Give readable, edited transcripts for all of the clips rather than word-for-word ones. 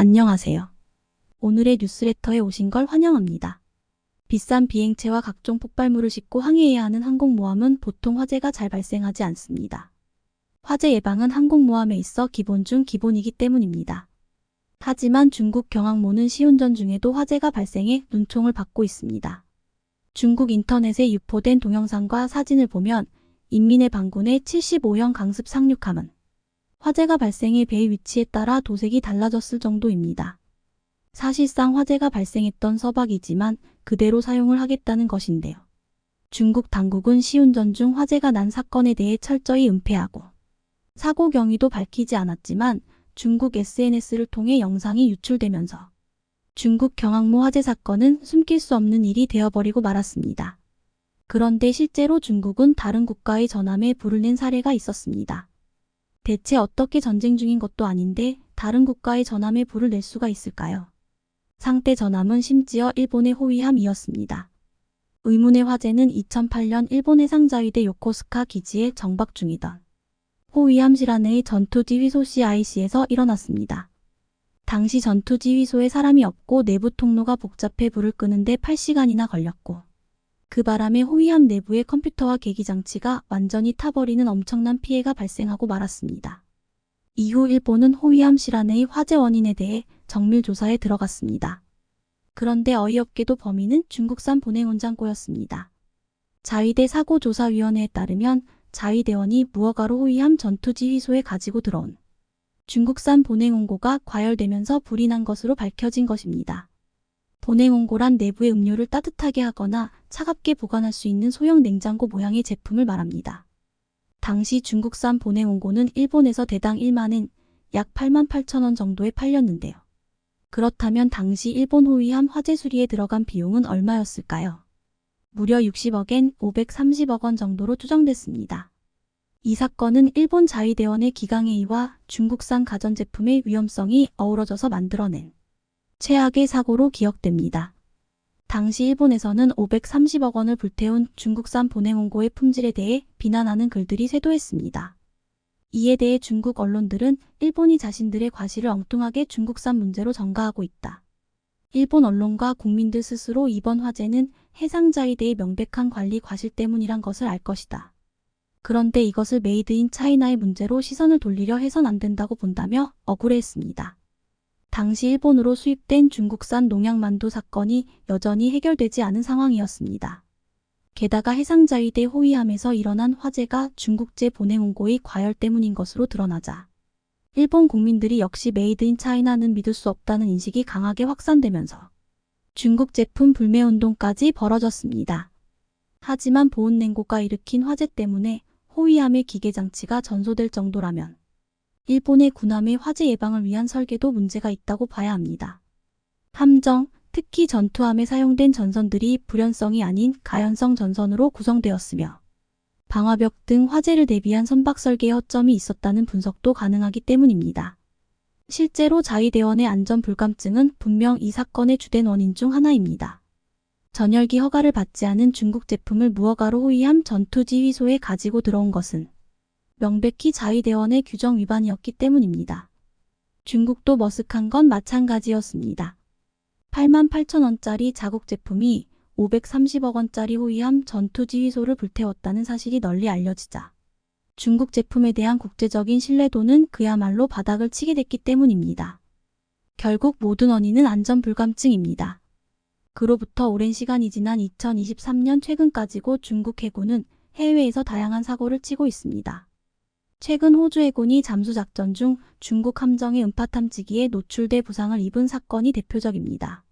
안녕하세요. 오늘의 뉴스레터에 오신 걸 환영합니다. 비싼 비행체와 각종 폭발물을 싣고 항해해야 하는 항공모함은 보통 화재가 잘 발생하지 않습니다. 화재 예방은 항공모함에 있어 기본 중 기본이기 때문입니다. 하지만 중국 경항모는 시운전 중에도 화재가 발생해 눈총을 받고 있습니다. 중국 인터넷에 유포된 동영상과 사진을 보면 인민해 방군의 75형 강습 상륙함은 화재가 발생해 배의 위치에 따라 도색이 달라졌을 정도입니다. 사실상 화재가 발생했던 서박이지만 그대로 사용을 하겠다는 것인데요. 중국 당국은 시운전 중 화재가 난 사건에 대해 철저히 은폐하고 사고 경위도 밝히지 않았지만 중국 SNS를 통해 영상이 유출되면서 중국 경항모 화재 사건은 숨길 수 없는 일이 되어버리고 말았습니다. 그런데 실제로 중국은 다른 국가의 전함에 불을 낸 사례가 있었습니다. 대체 어떻게 전쟁 중인 것도 아닌데 다른 국가의 전함에 불을 낼 수가 있을까요? 상대 전함은 심지어 일본의 호위함이었습니다. 의문의 화재는 2008년 일본 해상자위대 요코스카 기지에 정박 중이던 호위함 시라네의 전투지휘소 CIC에서 일어났습니다. 당시 전투지휘소에 사람이 없고 내부 통로가 복잡해 불을 끄는데 8시간이나 걸렸고 그 바람에 호위함 내부의 컴퓨터와 계기장치가 완전히 타버리는 엄청난 피해가 발생하고 말았습니다. 이후 일본은 호위함 시라네의 화재 원인에 대해 정밀 조사에 들어갔습니다. 그런데 어이없게도 범인은 중국산 보냉온장고였습니다. 자위대 사고조사위원회에 따르면 자위대원이 무허가로 호위함 전투지휘소에 가지고 들어온 중국산 보냉온고가 과열되면서 불이 난 것으로 밝혀진 것입니다. 보냉온고란 내부의 음료를 따뜻하게 하거나 차갑게 보관할 수 있는 소형 냉장고 모양의 제품을 말합니다. 당시 중국산 보냉온고는 일본에서 대당 1만엔 약 88,000원 정도에 팔렸는데요. 그렇다면 당시 일본 호위함 화재 수리에 들어간 비용은 얼마였을까요? 무려 60억엔 530억 원 정도로 추정됐습니다. 이 사건은 일본 자위대원의 기강회의와 중국산 가전제품의 위험성이 어우러져서 만들어낸 최악의 사고로 기억됩니다. 당시 일본에서는 530억 원을 불태운 중국산 보냉온고의 품질에 대해 비난하는 글들이 쇄도했습니다. 이에 대해 중국 언론들은 일본이 자신들의 과실을 엉뚱하게 중국산 문제로 전가하고 있다. 일본 언론과 국민들 스스로 이번 화재는 해상자위대의 명백한 관리 과실 때문이란 것을 알 것이다. 그런데 이것을 메이드 인 차이나의 문제로 시선을 돌리려 해선 안 된다고 본다며 억울해했습니다. 당시 일본으로 수입된 중국산 농약만두 사건이 여전히 해결되지 않은 상황이었습니다. 게다가 해상자위대 호위함에서 일어난 화재가 중국제 보냉온고의 과열 때문인 것으로 드러나자 일본 국민들이 역시 메이드 인 차이나는 믿을 수 없다는 인식이 강하게 확산되면서 중국 제품 불매 운동까지 벌어졌습니다. 하지만 보온냉고가 일으킨 화재 때문에 호위함의 기계장치가 전소될 정도라면 일본의 군함의 화재 예방을 위한 설계도 문제가 있다고 봐야 합니다. 함정, 특히 전투함에 사용된 전선들이 불연성이 아닌 가연성 전선으로 구성되었으며 방화벽 등 화재를 대비한 선박 설계에 허점이 있었다는 분석도 가능하기 때문입니다. 실제로 자위대원의 안전 불감증은 분명 이 사건의 주된 원인 중 하나입니다. 전열기 허가를 받지 않은 중국 제품을 무허가로 호위함 전투지휘소에 가지고 들어온 것은 명백히 자위대원의 규정 위반이었기 때문입니다. 중국도 머쓱한 건 마찬가지였습니다. 88,000원짜리 자국 제품이 530억 원짜리 호위함 전투지휘소를 불태웠다는 사실이 널리 알려지자 중국 제품에 대한 국제적인 신뢰도는 그야말로 바닥을 치게 됐기 때문입니다. 결국 모든 원인은 안전 불감증입니다. 그로부터 오랜 시간이 지난 2023년 최근까지고 중국 해군은 해외에서 다양한 사고를 치고 있습니다. 최근 호주 해군이 잠수작전 중 중국 함정의 음파 탐지기에 노출돼 부상을 입은 사건이 대표적입니다.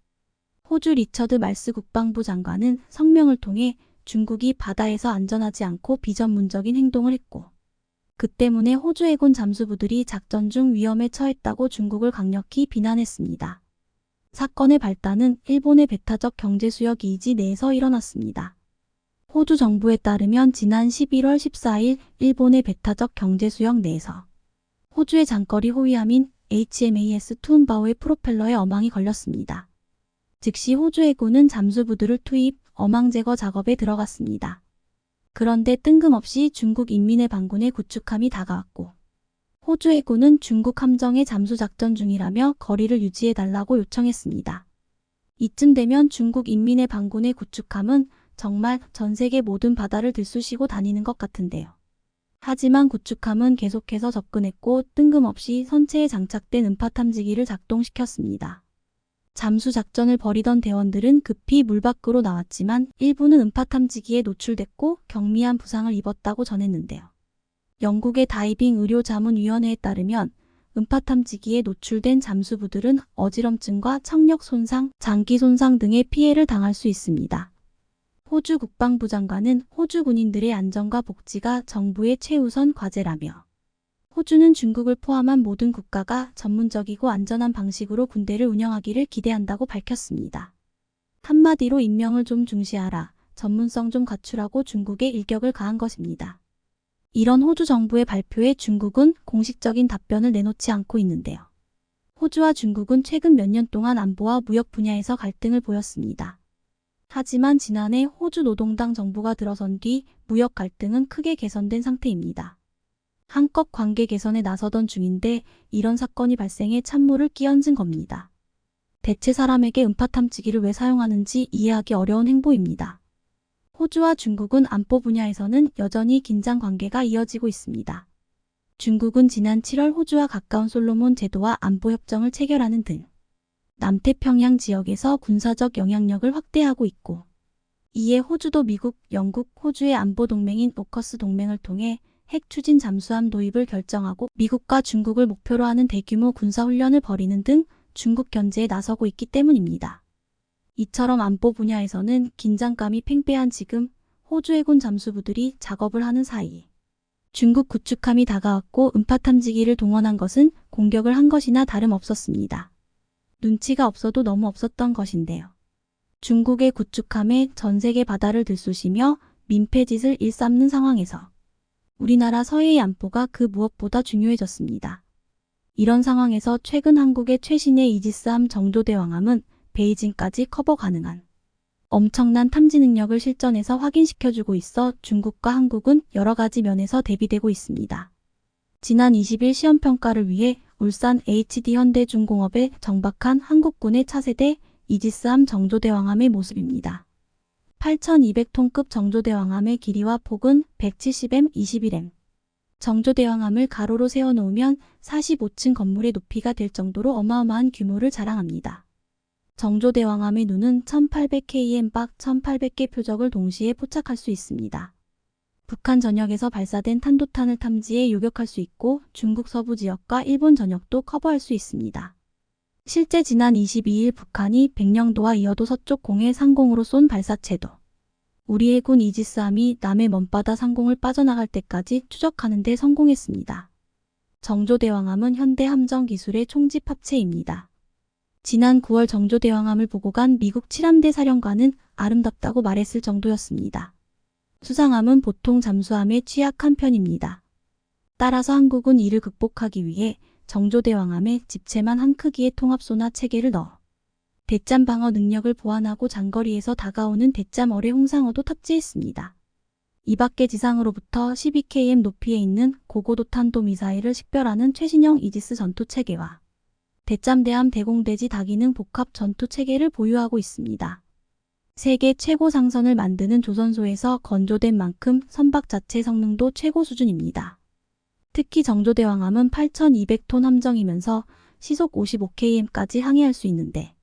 호주 리처드 말스 국방부 장관은 성명을 통해 중국이 바다에서 안전하지 않고 비전문적인 행동을 했고 그 때문에 호주 해군 잠수부들이 작전 중 위험에 처했다고 중국을 강력히 비난했습니다. 사건의 발단은 일본의 배타적 경제수역 이지 내에서 일어났습니다. 호주 정부에 따르면 지난 11월 14일 일본의 배타적 경제수역 내에서 호주의 장거리 호위함인 HMAS 투움바오의 프로펠러에 어망이 걸렸습니다. 즉시 호주 해군은 잠수부들을 투입, 어망 제거 작업에 들어갔습니다. 그런데 뜬금없이 중국 인민해 방군의 구축함이 다가왔고 호주 해군은 중국 함정의 잠수 작전 중이라며 거리를 유지해달라고 요청했습니다. 이쯤 되면 중국 인민의 반군의 구축함은 정말 전 세계 모든 바다를 들쑤시고 다니는 것 같은데요. 하지만 구축함은 계속해서 접근했고 뜬금없이 선체에 장착된 음파 탐지기를 작동시켰습니다. 잠수 작전을 벌이던 대원들은 급히 물 밖으로 나왔지만 일부는 음파 탐지기에 노출됐고 경미한 부상을 입었다고 전했는데요. 영국의 다이빙 의료 자문위원회에 따르면 음파 탐지기에 노출된 잠수부들은 어지럼증과 청력 손상, 장기 손상 등의 피해를 당할 수 있습니다. 호주 국방부 장관은 호주 군인들의 안전과 복지가 정부의 최우선 과제라며 호주는 중국을 포함한 모든 국가가 전문적이고 안전한 방식으로 군대를 운영하기를 기대한다고 밝혔습니다. 한마디로 인명을 좀 중시하라, 전문성 좀 갖추라고 중국에 일격을 가한 것입니다. 이런 호주 정부의 발표에 중국은 공식적인 답변을 내놓지 않고 있는데요. 호주와 중국은 최근 몇 년 동안 안보와 무역 분야에서 갈등을 보였습니다. 하지만 지난해 호주 노동당 정부가 들어선 뒤 무역 갈등은 크게 개선된 상태입니다. 한껏 관계 개선에 나서던 중인데 이런 사건이 발생해 찬물을 끼얹은 겁니다. 대체 사람에게 음파 탐지기를 왜 사용하는지 이해하기 어려운 행보입니다. 호주와 중국은 안보 분야에서는 여전히 긴장 관계가 이어지고 있습니다. 중국은 지난 7월 호주와 가까운 솔로몬 제도와 안보 협정을 체결하는 등 남태평양 지역에서 군사적 영향력을 확대하고 있고 이에 호주도 미국, 영국, 호주의 안보 동맹인 오커스 동맹을 통해 핵 추진 잠수함 도입을 결정하고 미국과 중국을 목표로 하는 대규모 군사훈련을 벌이는 등 중국 견제에 나서고 있기 때문입니다. 이처럼 안보 분야에서는 긴장감이 팽배한 지금 호주 해군 잠수부들이 작업을 하는 사이 중국 구축함이 다가왔고 음파 탐지기를 동원한 것은 공격을 한 것이나 다름없었습니다. 눈치가 없어도 너무 없었던 것인데요. 중국의 구축함에 전 세계 바다를 들쑤시며 민폐짓을 일삼는 상황에서 우리나라 서해의 안보가 그 무엇보다 중요해졌습니다. 이런 상황에서 최근 한국의 최신의 이지스함 정조대왕함은 베이징까지 커버 가능한 엄청난 탐지 능력을 실전에서 확인시켜주고 있어 중국과 한국은 여러 가지 면에서 대비되고 있습니다. 지난 20일 시험평가를 위해 울산 HD현대중공업에 정박한 한국군의 차세대 이지스함 정조대왕함의 모습입니다. 8,200톤급 정조대왕함의 길이와 폭은 170m, 21m. 정조대왕함을 가로로 세워놓으면 45층 건물의 높이가 될 정도로 어마어마한 규모를 자랑합니다. 정조대왕함의 눈은 1800km 박 1800개 표적을 동시에 포착할 수 있습니다. 북한 전역에서 발사된 탄도탄을 탐지해 요격할 수 있고 중국 서부 지역과 일본 전역도 커버할 수 있습니다. 실제 지난 22일 북한이 백령도와 이어도 서쪽 공해 상공으로 쏜 발사체도 우리 해군 이지스함이 남의 먼바다 상공을 빠져나갈 때까지 추적하는 데 성공했습니다. 정조대왕함은 현대 함정 기술의 총집 합체입니다. 지난 9월 정조대왕함을 보고 간 미국 7함대 사령관은 아름답다고 말했을 정도였습니다. 수상함은 보통 잠수함에 취약한 편입니다. 따라서 한국은 이를 극복하기 위해 정조대왕함에 집채만 한 크기의 통합소나 체계를 넣어 대잠 방어 능력을 보완하고 장거리에서 다가오는 대잠 어뢰 홍상어도 탑재했습니다. 이 밖에 지상으로부터 12km 높이에 있는 고고도 탄도 미사일을 식별하는 최신형 이지스 전투체계와 대잠대함 대공대지 다기능 복합 전투체계를 보유하고 있습니다. 세계 최고 상선을 만드는 조선소에서 건조된 만큼 선박 자체 성능도 최고 수준입니다. 특히 정조대왕함은 8,200톤 함정이면서 시속 55km까지 항해할 수 있는데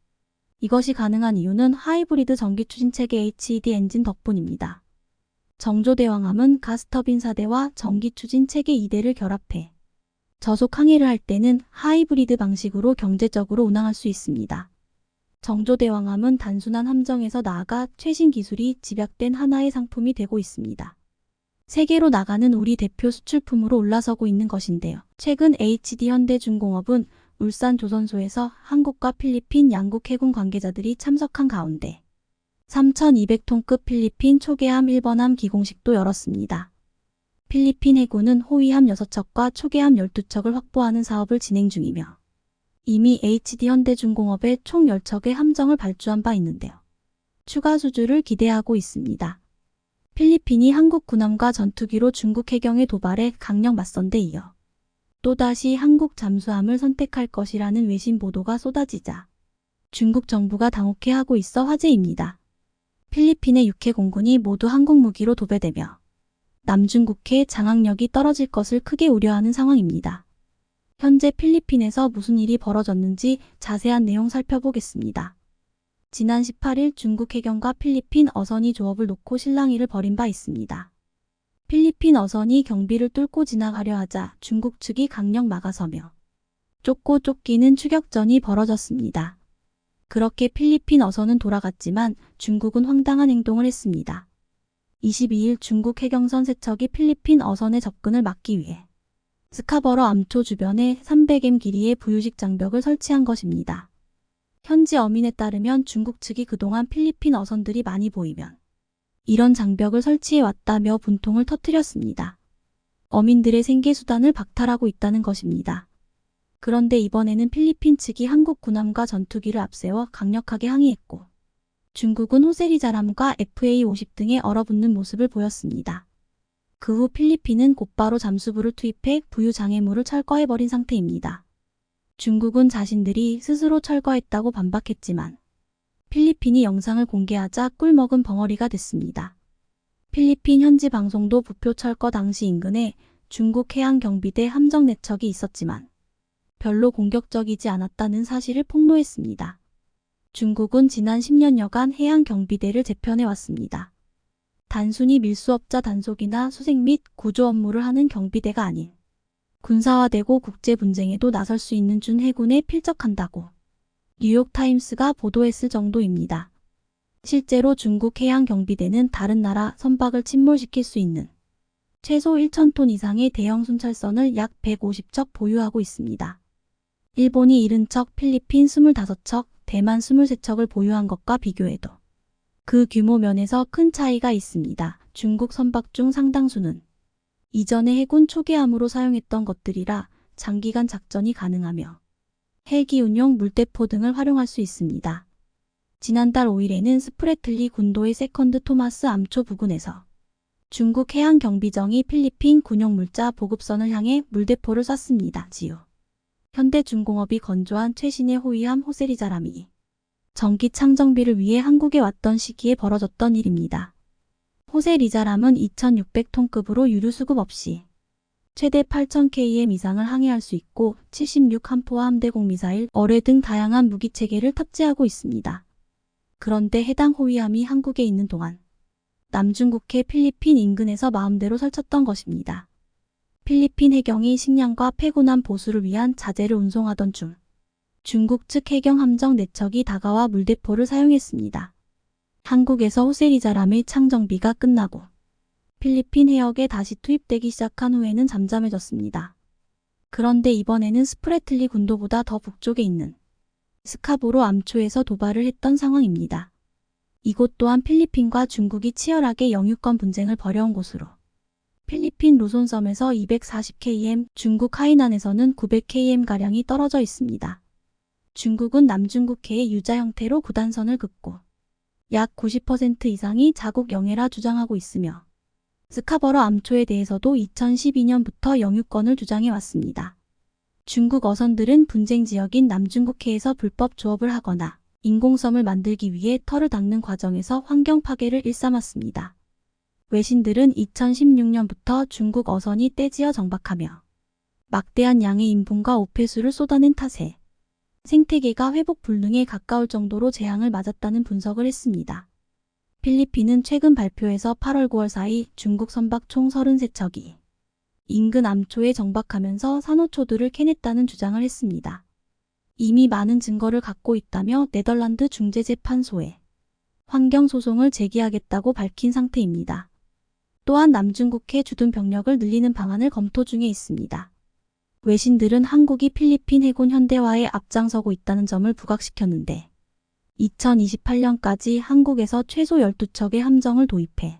이것이 가능한 이유는 하이브리드 전기추진체계 HED 엔진 덕분입니다. 정조대왕함은 가스터빈 4대와 전기추진체계 2대를 결합해 저속 항해를 할 때는 하이브리드 방식으로 경제적으로 운항할 수 있습니다. 정조대왕함은 단순한 함정에서 나아가 최신 기술이 집약된 하나의 상품이 되고 있습니다. 세계로 나가는 우리 대표 수출품으로 올라서고 있는 것인데요. 최근 HD현대중공업은 울산 조선소에서 한국과 필리핀 양국 해군 관계자들이 참석한 가운데 3,200톤급 필리핀 초계함 1번함 기공식도 열었습니다. 필리핀 해군은 호위함 6척과 초계함 12척을 확보하는 사업을 진행 중이며 이미 HD현대중공업에 총 10척의 함정을 발주한 바 있는데요. 추가 수주를 기대하고 있습니다. 필리핀이 한국 군함과 전투기로 중국 해경의 도발에 강력 맞선 데 이어 또다시 한국 잠수함을 선택할 것이라는 외신 보도가 쏟아지자 중국 정부가 당혹해하고 있어 화제입니다. 필리핀의 육해 공군이 모두 한국 무기로 도배되며 남중국해 장악력이 떨어질 것을 크게 우려하는 상황입니다. 현재 필리핀에서 무슨 일이 벌어졌는지 자세한 내용 살펴보겠습니다. 지난 18일 중국 해경과 필리핀 어선이 조업을 놓고 실랑이를 벌인 바 있습니다. 필리핀 어선이 경비를 뚫고 지나가려 하자 중국 측이 강력 막아서며 쫓고 쫓기는 추격전이 벌어졌습니다. 그렇게 필리핀 어선은 돌아갔지만 중국은 황당한 행동을 했습니다. 22일 중국 해경선 세척이 필리핀 어선의 접근을 막기 위해 스카버러 암초 주변에 300m 길이의 부유식 장벽을 설치한 것입니다. 현지 어민에 따르면 중국 측이 그동안 필리핀 어선들이 많이 보이면 이런 장벽을 설치해왔다며 분통을 터뜨렸습니다. 어민들의 생계수단을 박탈하고 있다는 것입니다. 그런데 이번에는 필리핀 측이 한국 군함과 전투기를 앞세워 강력하게 항의했고 중국은 호세리자람과 FA-50 등에 얼어붙는 모습을 보였습니다. 그 후 필리핀은 곧바로 잠수부를 투입해 부유 장애물을 철거해버린 상태입니다. 중국은 자신들이 스스로 철거했다고 반박했지만 필리핀이 영상을 공개하자 꿀먹은 벙어리가 됐습니다. 필리핀 현지 방송도 부표 철거 당시 인근에 중국 해양경비대 함정 내척이 있었지만 별로 공격적이지 않았다는 사실을 폭로했습니다. 중국은 지난 10년여간 해양경비대를 재편해왔습니다. 단순히 밀수업자 단속이나 수색 및 구조 업무를 하는 경비대가 아닌 군사화되고 국제 분쟁에도 나설 수 있는 준해군에 필적한다고 뉴욕타임스가 보도했을 정도입니다. 실제로 중국 해양경비대는 다른 나라 선박을 침몰시킬 수 있는 최소 1,000톤 이상의 대형 순찰선을 약 150척 보유하고 있습니다. 일본이 70척, 필리핀 25척, 대만 23척을 보유한 것과 비교해도 그 규모 면에서 큰 차이가 있습니다. 중국 선박 중 상당수는 이전에 해군 초계함으로 사용했던 것들이라 장기간 작전이 가능하며 헬기운용 물대포 등을 활용할 수 있습니다. 지난달 5일에는 스프래틀리 군도의 세컨드 토마스 암초 부근에서 중국 해양경비정이 필리핀 군용물자 보급선을 향해 물대포를 쐈습니다. 지우 현대중공업이 건조한 최신의 호위함 호세리자람이 전기 창정비를 위해 한국에 왔던 시기에 벌어졌던 일입니다. 호세리자람은 2,600톤급으로 유류 수급 없이 최대 8,000km 이상을 항해할 수 있고 76함포와 함대공 미사일, 어뢰 등 다양한 무기체계를 탑재하고 있습니다. 그런데 해당 호위함이 한국에 있는 동안 남중국해 필리핀 인근에서 마음대로 설쳤던 것입니다. 필리핀 해경이 식량과 폐군함 보수를 위한 자재를 운송하던 중 중국 측 해경 함정 내척이 다가와 물대포를 사용했습니다. 한국에서 호세리자람의 창정비가 끝나고 필리핀 해역에 다시 투입되기 시작한 후에는 잠잠해졌습니다. 그런데 이번에는 스프래틀리 군도보다 더 북쪽에 있는 스카보로 암초에서 도발을 했던 상황입니다. 이곳 또한 필리핀과 중국이 치열하게 영유권 분쟁을 벌여온 곳으로 필리핀 루손섬에서 240km, 중국 하이난에서는 900km가량이 떨어져 있습니다. 중국은 남중국해의 유자 형태로 구단선을 긋고 약 90% 이상이 자국 영해라 주장하고 있으며 스카버러 암초에 대해서도 2012년부터 영유권을 주장해왔습니다. 중국 어선들은 분쟁 지역인 남중국해에서 불법 조업을 하거나 인공섬을 만들기 위해 터를 닦는 과정에서 환경 파괴를 일삼았습니다. 외신들은 2016년부터 중국 어선이 떼지어 정박하며 막대한 양의 인분과 오폐수를 쏟아낸 탓에 생태계가 회복 불능에 가까울 정도로 재앙을 맞았다는 분석을 했습니다. 필리핀은 최근 발표에서 8월 9월 사이 중국 선박 총 33척이 인근 암초에 정박하면서 산호초들을 캐냈다는 주장을 했습니다. 이미 많은 증거를 갖고 있다며 네덜란드 중재재판소에 환경소송을 제기하겠다고 밝힌 상태입니다. 또한 남중국해 주둔 병력을 늘리는 방안을 검토 중에 있습니다. 외신들은 한국이 필리핀 해군 현대화에 앞장서고 있다는 점을 부각시켰는데 2028년까지 한국에서 최소 12척의 함정을 도입해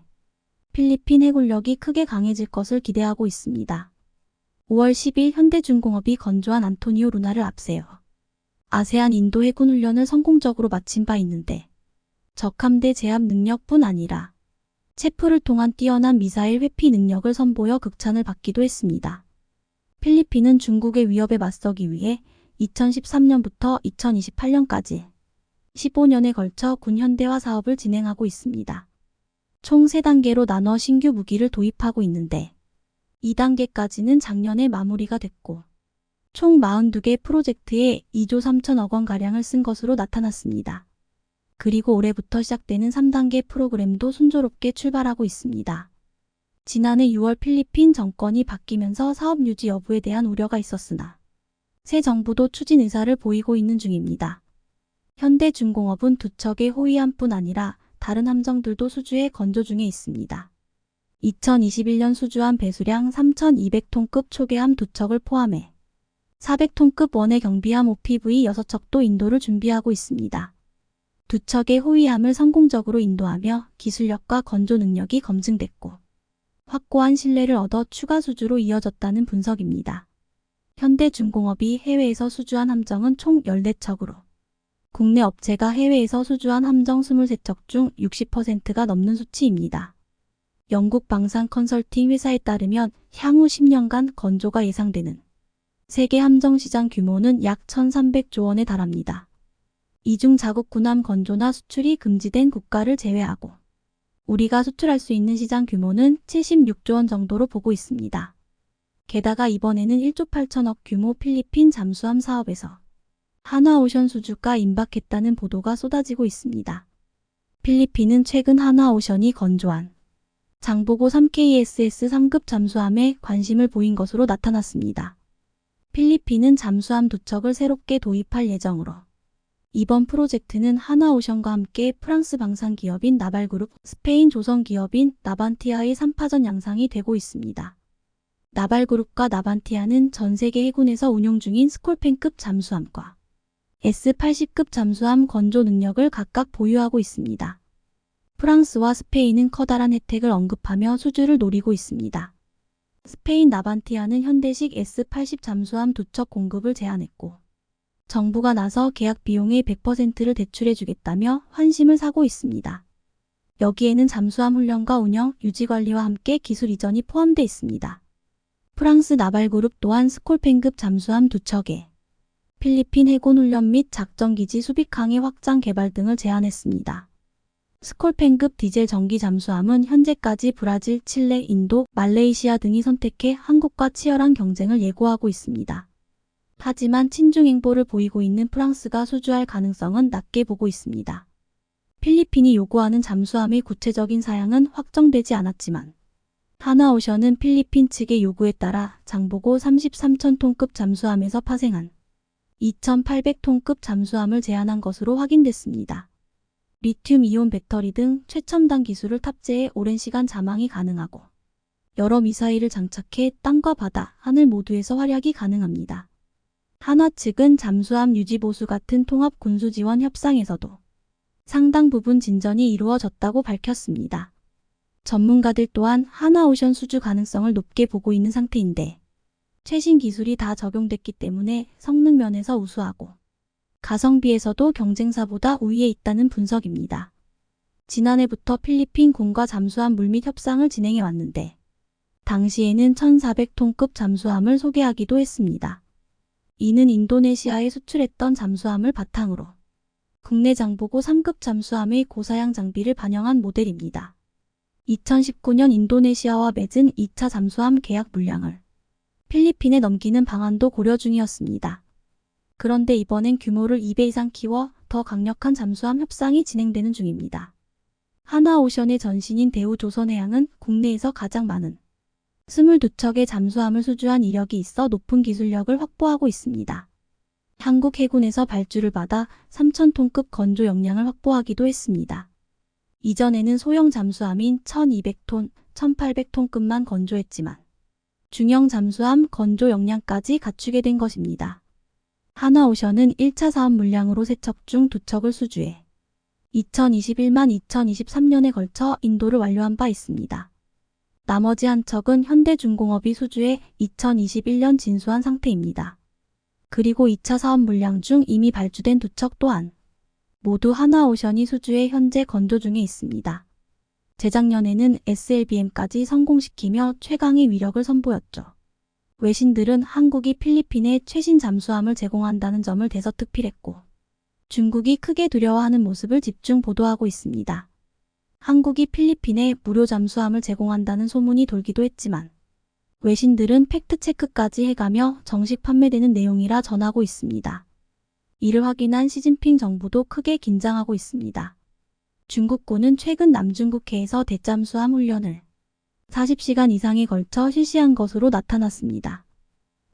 필리핀 해군력이 크게 강해질 것을 기대하고 있습니다. 5월 10일 현대중공업이 건조한 안토니오 루나를 앞세워 아세안 인도 해군 훈련을 성공적으로 마친 바 있는데 적함대 제압 능력뿐 아니라 체프를 통한 뛰어난 미사일 회피 능력을 선보여 극찬을 받기도 했습니다. 필리핀은 중국의 위협에 맞서기 위해 2013년부터 2028년까지 15년에 걸쳐 군 현대화 사업을 진행하고 있습니다. 총 3단계로 나눠 신규 무기를 도입하고 있는데 2단계까지는 작년에 마무리가 됐고 총 42개 프로젝트에 2조 3천억 원가량을 쓴 것으로 나타났습니다. 그리고 올해부터 시작되는 3단계 프로그램도 순조롭게 출발하고 있습니다. 지난해 6월 필리핀 정권이 바뀌면서 사업 유지 여부에 대한 우려가 있었으나 새 정부도 추진 의사를 보이고 있는 중입니다. 현대중공업은 2척의 호위함뿐 아니라 다른 함정들도 수주에 건조 중에 있습니다. 2021년 수주한 배수량 3,200톤급 초계함 2척을 포함해 400톤급 원의 경비함 OPV 6척도 인도를 준비하고 있습니다. 2척의 호위함을 성공적으로 인도하며 기술력과 건조 능력이 검증됐고 확고한 신뢰를 얻어 추가 수주로 이어졌다는 분석입니다. 현대중공업이 해외에서 수주한 함정은 총 14척으로 국내 업체가 해외에서 수주한 함정 23척 중 60%가 넘는 수치입니다. 영국 방산 컨설팅 회사에 따르면 향후 10년간 건조가 예상되는 세계 함정 시장 규모는 약 1,300조 원에 달합니다. 이 중 자국 군함 건조나 수출이 금지된 국가를 제외하고 우리가 수출할 수 있는 시장 규모는 76조 원 정도로 보고 있습니다. 게다가 이번에는 1조 8천억 규모 필리핀 잠수함 사업에서 하나오션 수주가 임박했다는 보도가 쏟아지고 있습니다. 필리핀은 최근 하나오션이 건조한 장보고 3KSS 3급 잠수함에 관심을 보인 것으로 나타났습니다. 필리핀은 잠수함 2척을 새롭게 도입할 예정으로 이번 프로젝트는 하나오션과 함께 프랑스 방산 기업인 나발그룹, 스페인 조선 기업인 나반티아의 3파전 양상이 되고 있습니다. 나발그룹과 나반티아는 전 세계 해군에서 운용 중인 스콜펜급 잠수함과 S-80급 잠수함 건조 능력을 각각 보유하고 있습니다. 프랑스와 스페인은 커다란 혜택을 언급하며 수주를 노리고 있습니다. 스페인 나반티아는 현대식 S-80 잠수함 2척 공급을 제안했고 정부가 나서 계약 비용의 100%를 대출해주겠다며 환심을 사고 있습니다. 여기에는 잠수함 훈련과 운영, 유지관리와 함께 기술 이전이 포함돼 있습니다. 프랑스 나발그룹 또한 스콜펜급 잠수함 2척에 필리핀 해군 훈련 및 작전기지 수비항해 확장 개발 등을 제안했습니다. 스콜펜급 디젤 전기 잠수함은 현재까지 브라질, 칠레, 인도, 말레이시아 등이 선택해 한국과 치열한 경쟁을 예고하고 있습니다. 하지만 친중 행보를 보이고 있는 프랑스가 수주할 가능성은 낮게 보고 있습니다. 필리핀이 요구하는 잠수함의 구체적인 사양은 확정되지 않았지만 하나오션은 필리핀 측의 요구에 따라 장보고 33,000톤급 잠수함에서 파생한 2,800톤급 잠수함을 제안한 것으로 확인됐습니다. 리튬이온 배터리 등 최첨단 기술을 탑재해 오랜 시간 잠항이 가능하고 여러 미사일을 장착해 땅과 바다, 하늘 모두에서 활약이 가능합니다. 하나 측은 잠수함 유지보수 같은 통합 군수 지원 협상에서도 상당 부분 진전이 이루어졌다고 밝혔습니다. 전문가들 또한 하나오션 수주 가능성을 높게 보고 있는 상태인데 최신 기술이 다 적용됐기 때문에 성능 면에서 우수하고 가성비에서도 경쟁사보다 우위에 있다는 분석입니다. 지난해부터 필리핀 군과 잠수함 물밑 협상을 진행해 왔는데 당시에는 1,400톤급 잠수함을 소개하기도 했습니다. 이는 인도네시아에 수출했던 잠수함을 바탕으로 국내 장보고 3급 잠수함의 고사양 장비를 반영한 모델입니다. 2019년 인도네시아와 맺은 2차 잠수함 계약 물량을 필리핀에 넘기는 방안도 고려 중이었습니다. 그런데 이번엔 규모를 2배 이상 키워 더 강력한 잠수함 협상이 진행되는 중입니다. 하나오션의 전신인 대우조선해양은 국내에서 가장 많은 22척의 잠수함을 수주한 이력이 있어 높은 기술력을 확보하고 있습니다. 한국 해군에서 발주를 받아 3,000톤급 건조 역량을 확보하기도 했습니다. 이전에는 소형 잠수함인 1,200톤, 1,800톤급만 건조했지만 중형 잠수함 건조 역량까지 갖추게 된 것입니다. 하나오션은 1차 사업 물량으로 3척 중 2척을 수주해 2021만 2023년에 걸쳐 인도를 완료한 바 있습니다. 나머지 한 척은 현대중공업이 수주해 2021년 진수한 상태입니다. 그리고 2차 사업 물량 중 이미 발주된 2척 또한 모두 하나오션이 수주해 현재 건조 중에 있습니다. 재작년에는 SLBM까지 성공시키며 최강의 위력을 선보였죠. 외신들은 한국이 필리핀에 최신 잠수함을 제공한다는 점을 대서특필했고 중국이 크게 두려워하는 모습을 집중 보도하고 있습니다. 한국이 필리핀에 무료 잠수함을 제공한다는 소문이 돌기도 했지만 외신들은 팩트체크까지 해가며 정식 판매되는 내용이라 전하고 있습니다. 이를 확인한 시진핑 정부도 크게 긴장하고 있습니다. 중국군은 최근 남중국해에서 대잠수함 훈련을 40시간 이상에 걸쳐 실시한 것으로 나타났습니다.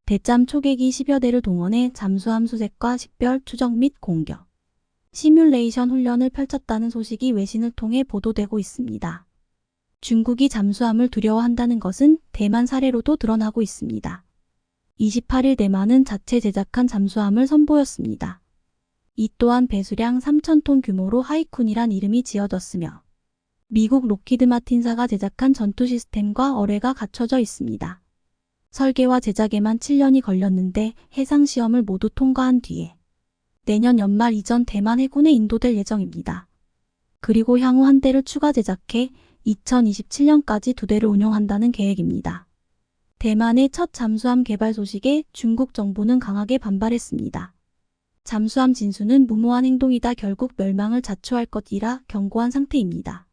대잠 초계기 10여 대를 동원해 잠수함 수색과 식별, 추적 및 공격, 시뮬레이션 훈련을 펼쳤다는 소식이 외신을 통해 보도되고 있습니다. 중국이 잠수함을 두려워한다는 것은 대만 사례로도 드러나고 있습니다. 28일 대만은 자체 제작한 잠수함을 선보였습니다. 이 또한 배수량 3,000톤 규모로 하이쿤이란 이름이 지어졌으며 미국 로키드 마틴사가 제작한 전투 시스템과 어뢰가 갖춰져 있습니다. 설계와 제작에만 7년이 걸렸는데 해상 시험을 모두 통과한 뒤에 내년 연말 이전 대만 해군에 인도될 예정입니다. 그리고 향후 한 대를 추가 제작해 2027년까지 2대를 운용한다는 계획입니다. 대만의 첫 잠수함 개발 소식에 중국 정부는 강하게 반발했습니다. 잠수함 진수는 무모한 행동이다, 결국 멸망을 자초할 것이라 경고한 상태입니다.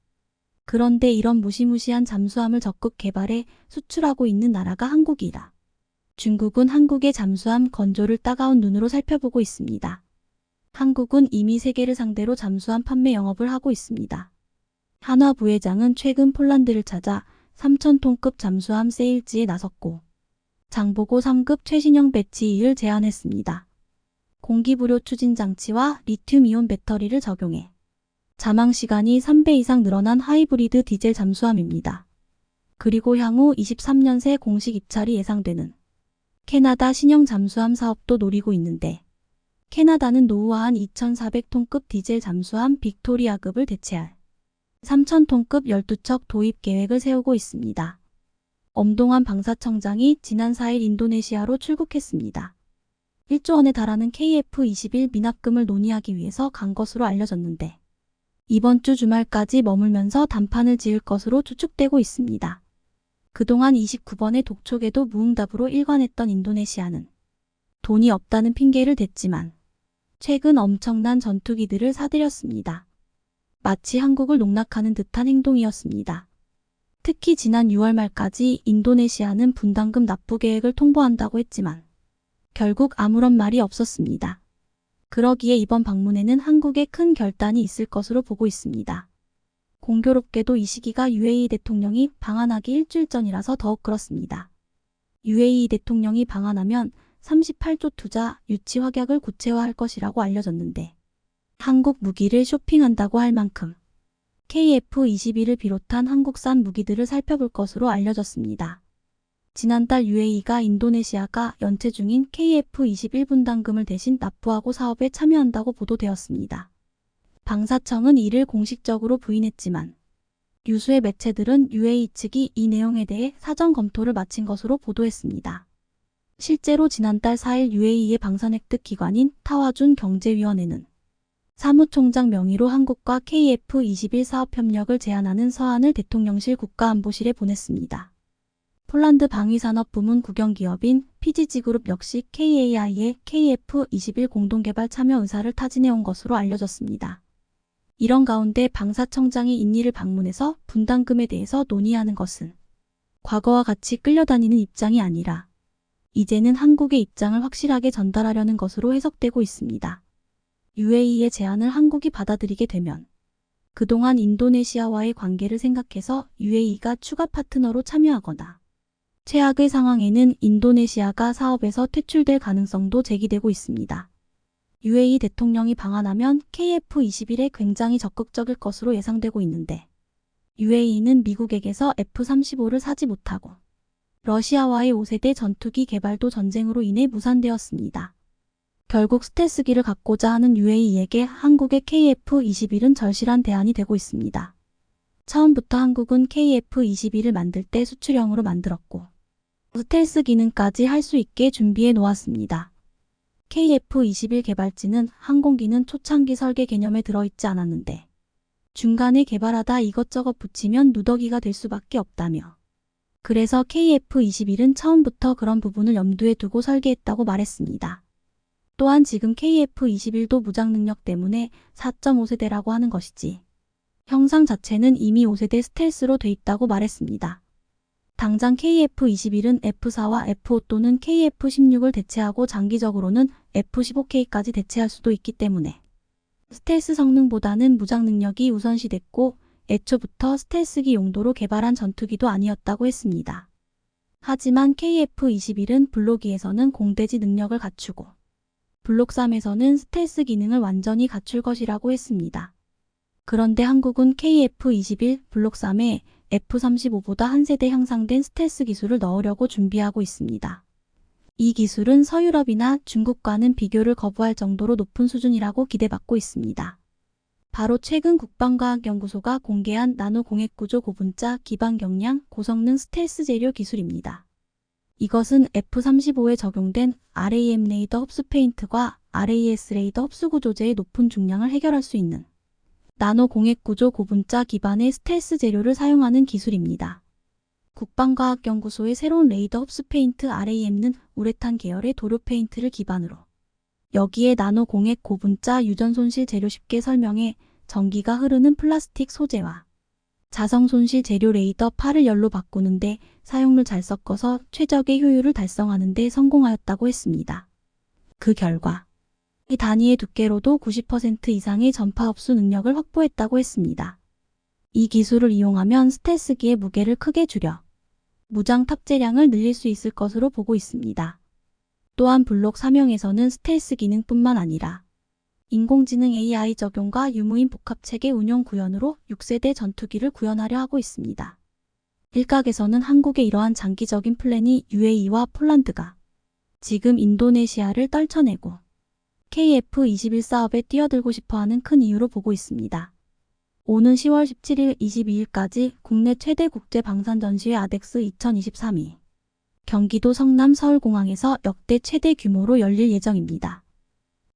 그런데 이런 무시무시한 잠수함을 적극 개발해 수출하고 있는 나라가 한국이라 중국은 한국의 잠수함 건조를 따가운 눈으로 살펴보고 있습니다. 한국은 이미 세계를 상대로 잠수함 판매 영업을 하고 있습니다. 한화 부회장은 최근 폴란드를 찾아 3,000톤급 잠수함 세일지에 나섰고 장보고 3급 최신형 배치 2를 제안했습니다. 공기부료 추진 장치와 리튬이온 배터리를 적용해 잠항 시간이 3배 이상 늘어난 하이브리드 디젤 잠수함입니다. 그리고 향후 23년 새 공식 입찰이 예상되는 캐나다 신형 잠수함 사업도 노리고 있는데 캐나다는 노후화한 2,400톤급 디젤 잠수함 빅토리아급을 대체할 3,000톤급 12척 도입 계획을 세우고 있습니다. 엄동환 방사청장이 지난 4일 인도네시아로 출국했습니다. 1조 원에 달하는 KF-21 미납금을 논의하기 위해서 간 것으로 알려졌는데 이번 주 주말까지 머물면서 담판을 지을 것으로 추측되고 있습니다. 그동안 29번의 독촉에도 무응답으로 일관했던 인도네시아는 돈이 없다는 핑계를 댔지만 최근 엄청난 전투기들을 사들였습니다. 마치 한국을 농락하는 듯한 행동이었습니다. 특히 지난 6월 말까지 인도네시아는 분담금 납부 계획을 통보한다고 했지만 결국 아무런 말이 없었습니다. 그러기에 이번 방문에는 한국에 큰 결단이 있을 것으로 보고 있습니다. 공교롭게도 이 시기가 UAE 대통령이 방한하기 일주일 전이라서 더욱 그렇습니다. UAE 대통령이 방한하면 38조 투자, 유치 확약을 구체화할 것이라고 알려졌는데 한국 무기를 쇼핑한다고 할 만큼 KF-21을 비롯한 한국산 무기들을 살펴볼 것으로 알려졌습니다. 지난달 UAE가 인도네시아가 연체 중인 KF-21 분담금을 대신 납부하고 사업에 참여한다고 보도되었습니다. 방사청은 이를 공식적으로 부인했지만 유수의 매체들은 UAE 측이 이 내용에 대해 사전 검토를 마친 것으로 보도했습니다. 실제로 지난달 4일 UAE의 방산획득 기관인 타와준 경제위원회는 사무총장 명의로 한국과 KF-21 사업협력을 제안하는 서한을 대통령실 국가안보실에 보냈습니다. 폴란드 방위산업부문 국영기업인 PGG그룹 역시 KAI의 KF-21 공동개발 참여 의사를 타진해온 것으로 알려졌습니다. 이런 가운데 방사청장이 인리를 방문해서 분담금에 대해서 논의하는 것은 과거와 같이 끌려다니는 입장이 아니라 이제는 한국의 입장을 확실하게 전달하려는 것으로 해석되고 있습니다. UAE의 제안을 한국이 받아들이게 되면 그동안 인도네시아와의 관계를 생각해서 UAE가 추가 파트너로 참여하거나 최악의 상황에는 인도네시아가 사업에서 퇴출될 가능성도 제기되고 있습니다. UAE 대통령이 방한하면 KF-21에 굉장히 적극적일 것으로 예상되고 있는데 UAE는 미국에게서 F-35를 사지 못하고 러시아와의 5세대 전투기 개발도 전쟁으로 인해 무산되었습니다. 결국 스텔스기를 갖고자 하는 UAE에게 한국의 KF-21은 절실한 대안이 되고 있습니다. 처음부터 한국은 KF-21을 만들 때 수출형으로 만들었고 스텔스 기능까지 할 수 있게 준비해 놓았습니다. KF-21 개발지는 항공기는 초창기 설계 개념에 들어있지 않았는데 중간에 개발하다 이것저것 붙이면 누더기가 될 수밖에 없다며 그래서 KF-21은 처음부터 그런 부분을 염두에 두고 설계했다고 말했습니다. 또한 지금 KF-21도 무장 능력 때문에 4.5세대라고 하는 것이지. 형상 자체는 이미 5세대 스텔스로 돼 있다고 말했습니다. 당장 KF-21은 F4와 F5 또는 KF-16을 대체하고 장기적으로는 F-15K까지 대체할 수도 있기 때문에 스텔스 성능보다는 무장 능력이 우선시됐고 애초부터 스텔스기 용도로 개발한 전투기도 아니었다고 했습니다. 하지만 KF-21은 블록2에서는 공대지 능력을 갖추고 블록3에서는 스텔스 기능을 완전히 갖출 것이라고 했습니다. 그런데 한국은 KF-21 블록3에 F-35보다 한 세대 향상된 스텔스 기술을 넣으려고 준비하고 있습니다. 이 기술은 서유럽이나 중국과는 비교를 거부할 정도로 높은 수준이라고 기대받고 있습니다. 바로 최근 국방과학연구소가 공개한 나노 공획구조 고분자 기반 경량 고성능 스텔스 재료 기술입니다. 이것은 F-35에 적용된 RAM 레이더 흡수 페인트과 RAS 레이더 흡수 구조제의 높은 중량을 해결할 수 있는 나노 공획구조 고분자 기반의 스텔스 재료를 사용하는 기술입니다. 국방과학연구소의 새로운 레이더 흡수 페인트 RAM는 우레탄 계열의 도료 페인트를 기반으로 여기에 나노 공획 고분자 유전 손실 재료 쉽게 설명해 전기가 흐르는 플라스틱 소재와 자성 손실 재료 레이더 팔을 열로 바꾸는데 사용을 잘 섞어서 최적의 효율을 달성하는 데 성공하였다고 했습니다. 그 결과 이 단위의 두께로도 90% 이상의 전파 흡수 능력을 확보했다고 했습니다. 이 기술을 이용하면 스텔스기의 무게를 크게 줄여 무장 탑재량을 늘릴 수 있을 것으로 보고 있습니다. 또한 블록 3형에서는 스텔스 기능뿐만 아니라 인공지능 AI 적용과 유무인 복합체계 운용 구현으로 6세대 전투기를 구현하려 하고 있습니다. 일각에서는 한국의 이러한 장기적인 플랜이 UAE와 폴란드가 지금 인도네시아를 떨쳐내고 KF-21 사업에 뛰어들고 싶어하는 큰 이유로 보고 있습니다. 오는 10월 17일 22일까지 국내 최대 국제 방산 전시회 아덱스 2023이 경기도 성남 서울공항에서 역대 최대 규모로 열릴 예정입니다.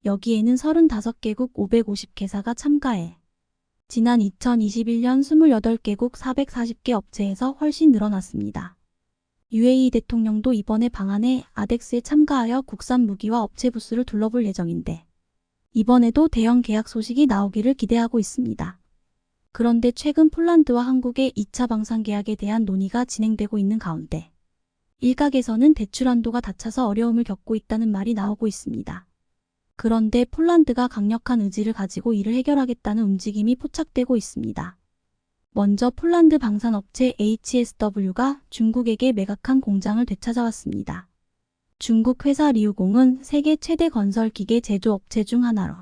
여기에는 35개국 550개사가 참가해 지난 2021년 28개국 440개 업체에서 훨씬 늘어났습니다. UAE 대통령도 이번에 방한해 아덱스에 참가하여 국산 무기와 업체 부스를 둘러볼 예정인데 이번에도 대형 계약 소식이 나오기를 기대하고 있습니다. 그런데 최근 폴란드와 한국의 2차 방산 계약에 대한 논의가 진행되고 있는 가운데 일각에서는 대출 한도가 닫혀서 어려움을 겪고 있다는 말이 나오고 있습니다. 그런데 폴란드가 강력한 의지를 가지고 이를 해결하겠다는 움직임이 포착되고 있습니다. 먼저 폴란드 방산업체 HSW가 중국에게 매각한 공장을 되찾아왔습니다. 중국 회사 리우공은 세계 최대 건설 기계 제조업체 중 하나로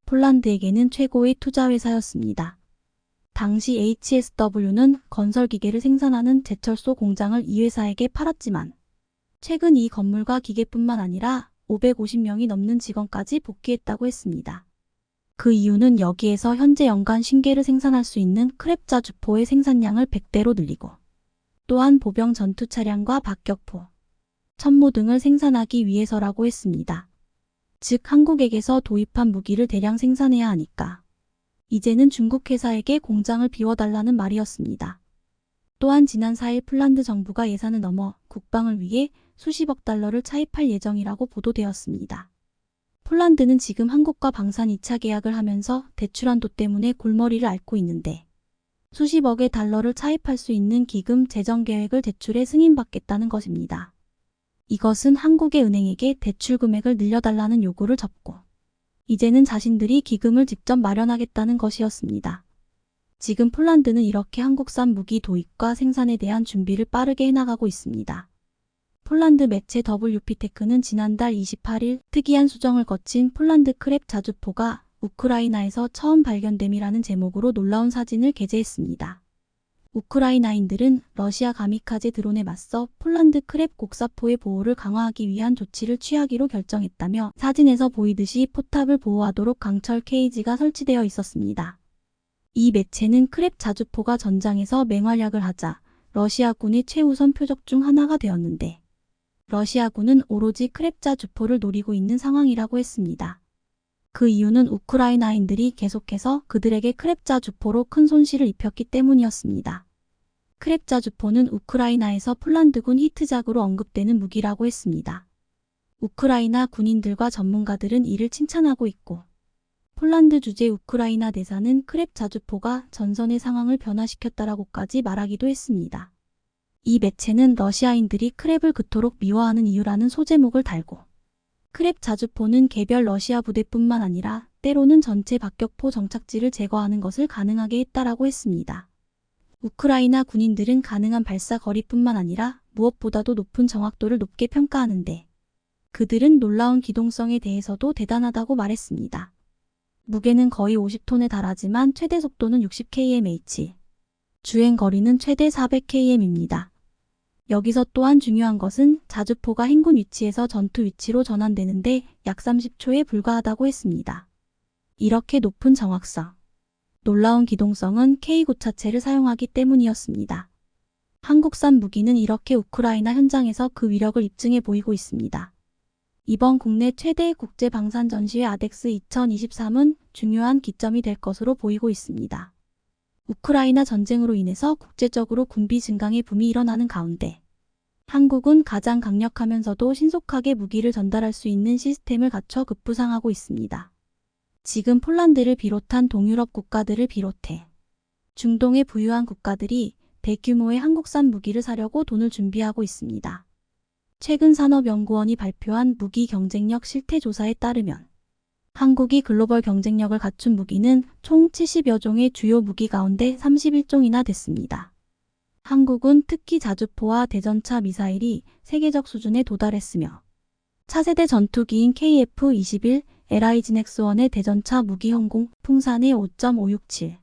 폴란드에게는 최고의 투자 회사였습니다. 당시 HSW는 건설 기계를 생산하는 제철소 공장을 이 회사에게 팔았지만 최근 이 건물과 기계뿐만 아니라 550명이 넘는 직원까지 복귀했다고 했습니다. 그 이유는 여기에서 현재 연간 신계를 생산할 수 있는 크랩자 주포의 생산량을 100대로 늘리고 또한 보병 전투 차량과 박격포, 천모 등을 생산하기 위해서라고 했습니다. 즉 한국에게서 도입한 무기를 대량 생산해야 하니까 이제는 중국 회사에게 공장을 비워달라는 말이었습니다. 또한 지난 4일 폴란드 정부가 예산을 넘어 국방을 위해 수십억 달러를 차입할 예정이라고 보도되었습니다. 폴란드는 지금 한국과 방산 2차 계약을 하면서 대출 한도 때문에 골머리를 앓고 있는데 수십억의 달러를 차입할 수 있는 기금 재정 계획을 대출에 승인받겠다는 것입니다. 이것은 한국의 은행에게 대출 금액을 늘려달라는 요구를 접고 이제는 자신들이 기금을 직접 마련하겠다는 것이었습니다. 지금 폴란드는 이렇게 한국산 무기 도입과 생산에 대한 준비를 빠르게 해나가고 있습니다. 폴란드 매체 WP테크는 지난달 28일 특이한 수정을 거친 폴란드 크랩 자주포가 우크라이나에서 처음 발견됨이라는 제목으로 놀라운 사진을 게재했습니다. 우크라이나인들은 러시아 가미카제 드론에 맞서 폴란드 크랩 곡사포의 보호를 강화하기 위한 조치를 취하기로 결정했다며 사진에서 보이듯이 포탑을 보호하도록 강철 케이지가 설치되어 있었습니다. 이 매체는 크랩 자주포가 전장에서 맹활약을 하자 러시아군의 최우선 표적 중 하나가 되었는데 러시아군은 오로지 크랩자 주포를 노리고 있는 상황이라고 했습니다. 그 이유는 우크라이나인들이 계속해서 그들에게 크랩자 주포로 큰 손실을 입혔기 때문이었습니다. 크랩 자주포는 우크라이나에서 폴란드군 히트작으로 언급되는 무기라고 했습니다. 우크라이나 군인들과 전문가들은 이를 칭찬하고 있고, 폴란드 주재 우크라이나 대사는 크랩 자주포가 전선의 상황을 변화시켰다라고까지 말하기도 했습니다. 이 매체는 러시아인들이 크랩을 그토록 미워하는 이유라는 소제목을 달고, 크랩 자주포는 개별 러시아 부대뿐만 아니라 때로는 전체 박격포 정착지를 제거하는 것을 가능하게 했다라고 했습니다. 우크라이나 군인들은 가능한 발사 거리뿐만 아니라 무엇보다도 높은 정확도를 높게 평가하는데, 그들은 놀라운 기동성에 대해서도 대단하다고 말했습니다. 무게는 거의 50톤에 달하지만 최대 속도는 60km/h, 주행 거리는 최대 400km입니다. 여기서 또한 중요한 것은 자주포가 행군 위치에서 전투 위치로 전환되는데 약 30초에 불과하다고 했습니다. 이렇게 높은 정확성, 놀라운 기동성은 K9차체를 사용하기 때문이었습니다. 한국산 무기는 이렇게 우크라이나 현장에서 그 위력을 입증해 보이고 있습니다. 이번 국내 최대 국제 방산 전시회 아덱스 2023은 중요한 기점이 될 것으로 보이고 있습니다. 우크라이나 전쟁으로 인해서 국제적으로 군비 증강의 붐이 일어나는 가운데 한국은 가장 강력하면서도 신속하게 무기를 전달할 수 있는 시스템을 갖춰 급부상하고 있습니다. 지금 폴란드를 비롯한 동유럽 국가들을 비롯해 중동의 부유한 국가들이 대규모의 한국산 무기를 사려고 돈을 준비하고 있습니다. 최근 산업연구원이 발표한 무기 경쟁력 실태조사에 따르면 한국이 글로벌 경쟁력을 갖춘 무기는 총 70여 종의 주요 무기 가운데 31종이나 됐습니다. 한국은 특히 자주포와 대전차 미사일이 세계적 수준에 도달했으며 차세대 전투기인 KF-21, LIGNX-1의 대전차 무기 형공 풍산의 5.567,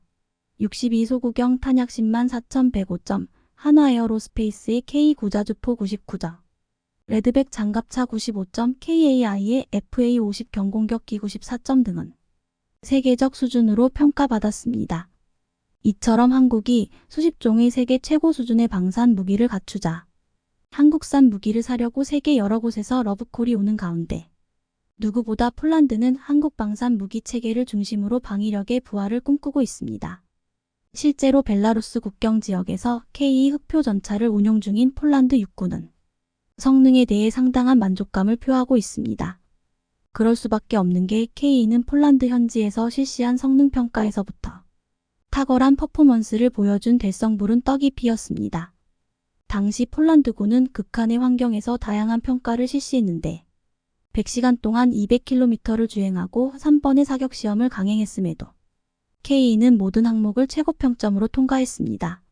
62소구경 탄약 10만 4105점, 한화에어로스페이스의 K9 자주포 99점, 레드백 장갑차 95점, KAI의 FA50 경공격기 94점 등은 세계적 수준으로 평가받았습니다. 이처럼 한국이 수십 종의 세계 최고 수준의 방산 무기를 갖추자 한국산 무기를 사려고 세계 여러 곳에서 러브콜이 오는 가운데 누구보다 폴란드는 한국 방산 무기 체계를 중심으로 방위력의 부활을 꿈꾸고 있습니다. 실제로 벨라루스 국경 지역에서 K2 흑표 전차를 운용 중인 폴란드 육군은 성능에 대해 상당한 만족감을 표하고 있습니다. 그럴 수밖에 없는 게 K2는 폴란드 현지에서 실시한 성능 평가에서부터 탁월한 퍼포먼스를 보여준 될성부른 떡이 피었습니다. 당시 폴란드군은 극한의 환경에서 다양한 평가를 실시했는데 100시간 동안 200km를 주행하고 3번의 사격시험을 강행했음에도 K2는 모든 항목을 최고 평점으로 통과했습니다.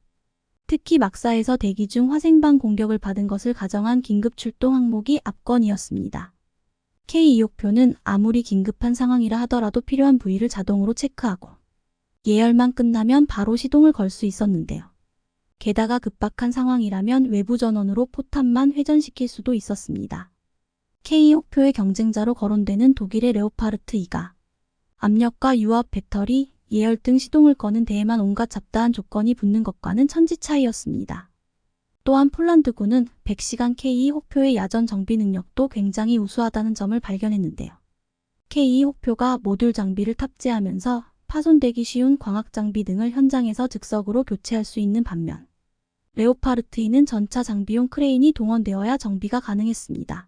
특히 막사에서 대기 중 화생방 공격을 받은 것을 가정한 긴급 출동 항목이 압권이었습니다. K2욕표는 아무리 긴급한 상황이라 하더라도 필요한 부위를 자동으로 체크하고 예열만 끝나면 바로 시동을 걸 수 있었는데요. 게다가 급박한 상황이라면 외부 전원으로 포탄만 회전시킬 수도 있었습니다. K2욕표의 경쟁자로 거론되는 독일의 레오파르트 2가 압력과 유압, 배터리, 예열 등 시동을 거는 데에만 온갖 잡다한 조건이 붙는 것과는 천지 차이였습니다. 또한 폴란드군은 100시간 K2 혹표의 야전 정비 능력도 굉장히 우수하다는 점을 발견했는데요. K2 혹표가 모듈 장비를 탑재하면서 파손되기 쉬운 광학 장비 등을 현장에서 즉석으로 교체할 수 있는 반면 레오파르트 2는 전차 장비용 크레인이 동원되어야 정비가 가능했습니다.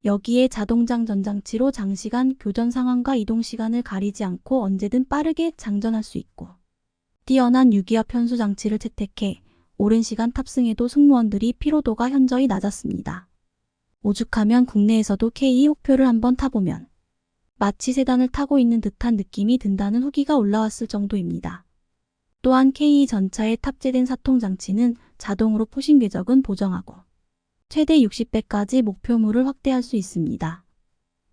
여기에 자동장 전장치로 장시간 교전 상황과 이동 시간을 가리지 않고 언제든 빠르게 장전할 수 있고 뛰어난 유기압 현수 장치를 채택해 오랜 시간 탑승해도 승무원들이 피로도가 현저히 낮았습니다. 오죽하면 국내에서도 K2 혹표를 한번 타보면 마치 세단을 타고 있는 듯한 느낌이 든다는 후기가 올라왔을 정도입니다. 또한 K2 전차에 탑재된 사통 장치는 자동으로 포신 궤적은 보정하고 최대 60배까지 목표물을 확대할 수 있습니다.